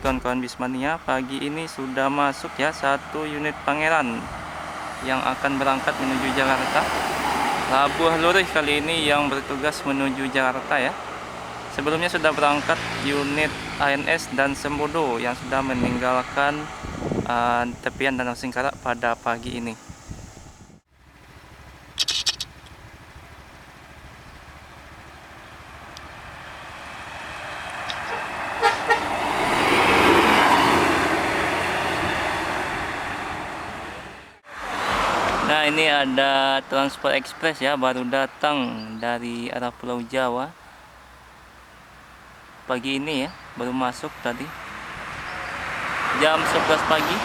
kawan-kawan Bismania. Pagi ini sudah masuk ya satu unit Pangeran yang akan berangkat menuju Jakarta. Labuh Lurih kali ini yang bertugas menuju Jakarta ya. Sebelumnya sudah berangkat unit ANS dan Sembodo yang sudah meninggalkan tepian Danau Singkarak pada pagi ini. Nah, ini ada Transport Express ya, baru datang dari arah Pulau Jawa pagi ini ya, baru masuk tadi jam 11 pagi.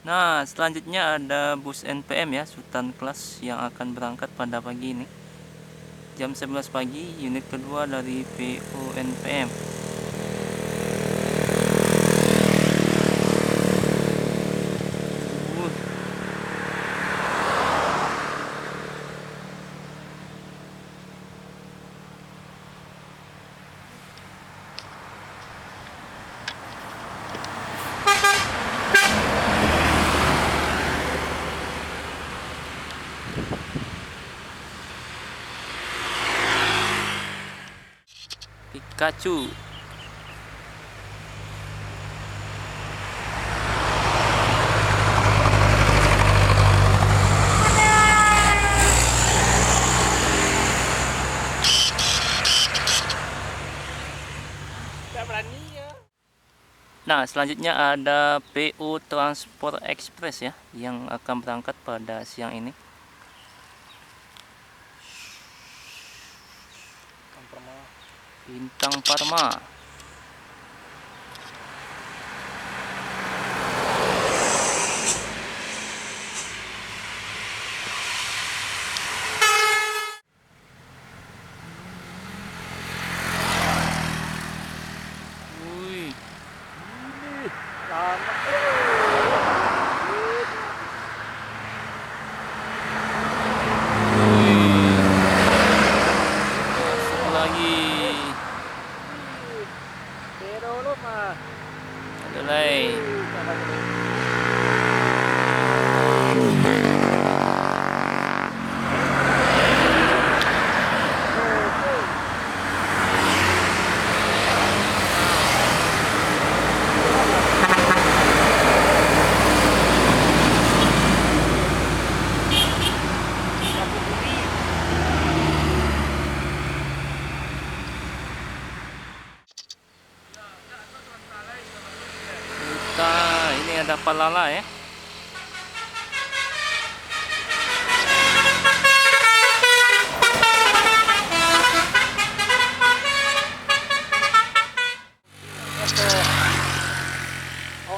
Nah, selanjutnya ada bus NPM ya, Sultan Class yang akan berangkat pada pagi ini jam 11 pagi, unit kedua dari PO NPM. Pikachu. Nah, selanjutnya ada PU Transport Express ya yang akan berangkat pada siang ini. Bintang Parma. Ini ada Palala ya.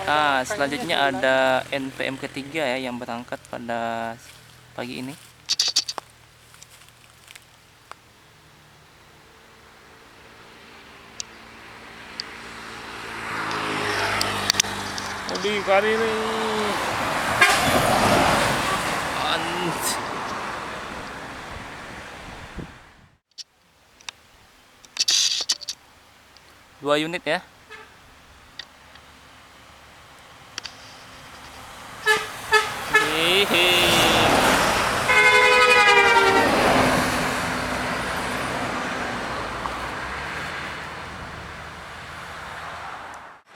Nah, selanjutnya ada NPM ketiga ya yang berangkat pada pagi ini. Di kali ini dua unit ya.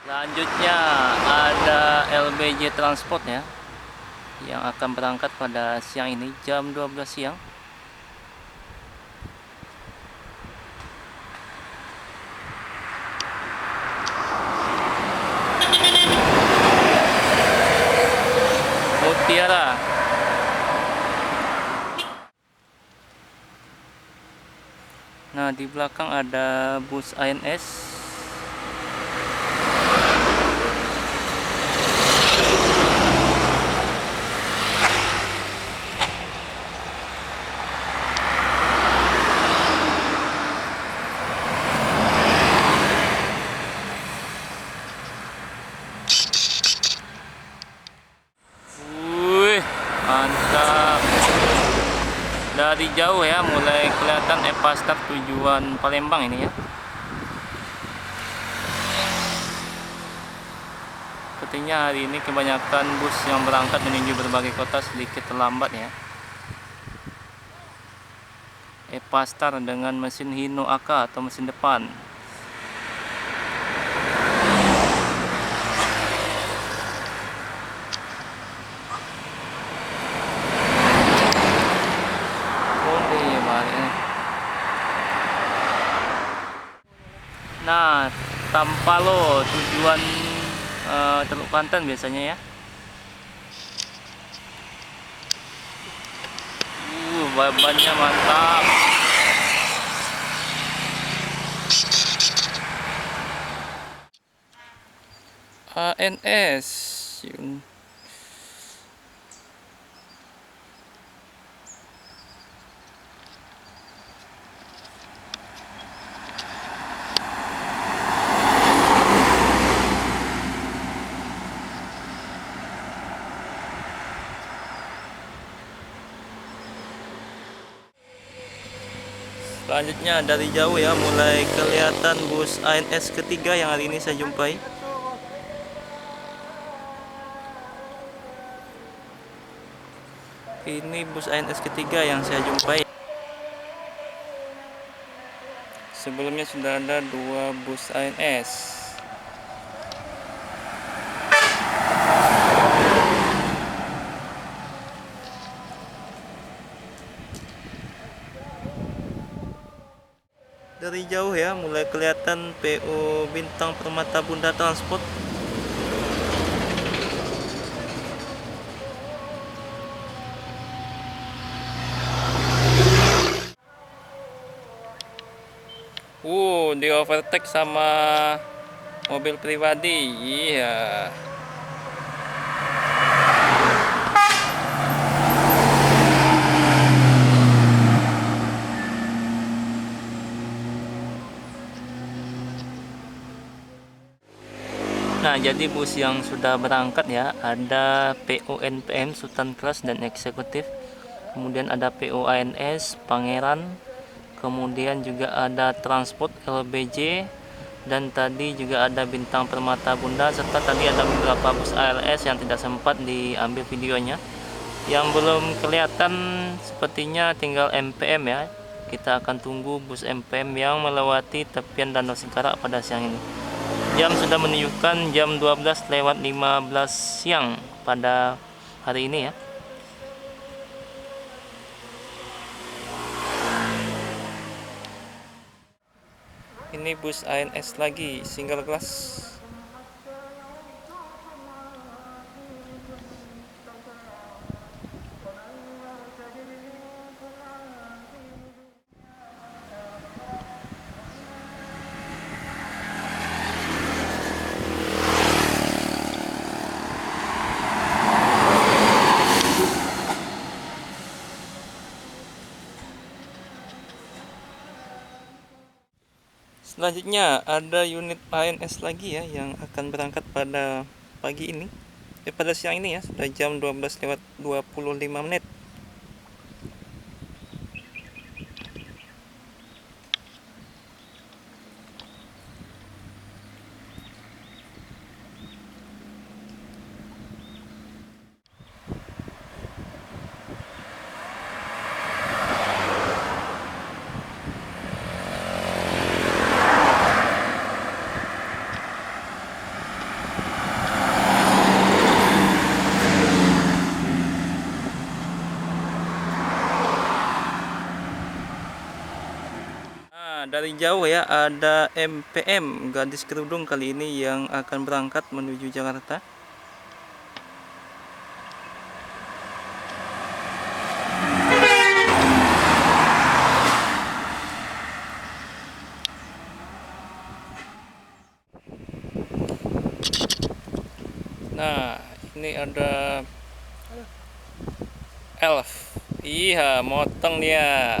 Selanjutnya ada LBJ Transport ya yang akan berangkat pada siang ini jam 12 siang. Mutiara. Nah, di belakang ada bus ANS. Mantap. jauh ya mulai kelihatan Epastar tujuan Palembang ini ya. Sepertinya hari ini kebanyakan bus yang berangkat menuju berbagai kota sedikit terlambat ya. Epastar dengan mesin Hino AK atau mesin depan. Nah, Tampalo tujuan Teluk Pantan biasanya ya. Bebannya mantap. ANS. Selanjutnya dari jauh ya mulai kelihatan bus ANS ketiga yang hari ini saya jumpai. Ini bus ANS ketiga yang saya jumpai. Sebelumnya sudah ada 2 bus ANS. Dari jauh ya mulai kelihatan PO Bintang Permata Bunda Transport. Di overtake sama mobil pribadi. Iya. Nah, jadi bus yang sudah berangkat ya, ada PO NPM Sultan Kelas dan Eksekutif, kemudian ada PO ANS Pangeran, kemudian juga ada Transport LBJ, dan tadi juga ada Bintang Permata Bunda, serta tadi ada beberapa bus ALS yang tidak sempat diambil videonya. Yang belum kelihatan sepertinya tinggal MPM ya. Kita akan tunggu bus MPM yang melewati tepian Danau Singkarak pada siang ini. Jam sudah menunjukkan jam 12:15 siang pada hari ini ya. Ini bus ANS lagi, single class. Selanjutnya ada unit ANS lagi ya yang akan berangkat pada pagi ini. Pada siang ini ya, sudah jam 12:25. Dari jauh ya ada MPM Gadis Kerudung kali ini yang akan berangkat menuju Jakarta. Nah, ini ada Elf. Iya, motong dia.